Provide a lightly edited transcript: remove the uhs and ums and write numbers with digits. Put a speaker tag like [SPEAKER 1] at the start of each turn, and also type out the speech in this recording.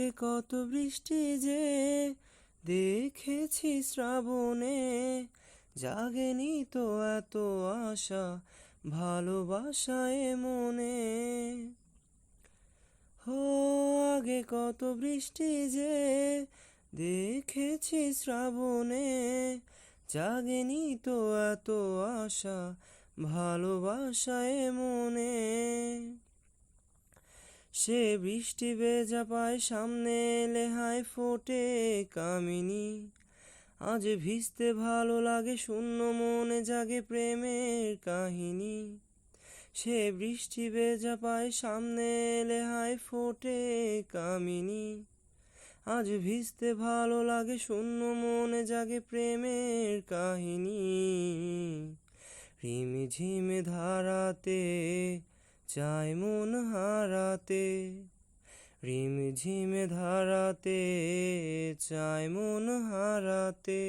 [SPEAKER 1] আগে কত বৃষ্টি যে দেখেছি শ্রাবণে, জাগেনি তো এত আশা ভালোবাসায় মনে। হো, আগে কত বৃষ্টি যে দেখেছি শ্রাবণে, জাগেনি তো এত আশা ভালোবাসায় মনে। সে বৃষ্টি ভেজা পায় সামনে এলে হায় ফোটে কামিনী। আজ ভিজতে ভালো লাগে শূন্য মনে জাগে প্রেমের কাহিনী। সে বৃষ্টি ভেজা পায় সামনে এলে হায় ফোটে কামিনী। আজ ভিজতে ভালো লাগে শূন্য মনে জাগে প্রেমের কাহিনী। রিমঝিমে ধারাতে চায় মন হারাতে, রিমঝিমে ধারাতে চায় মন হারাতে।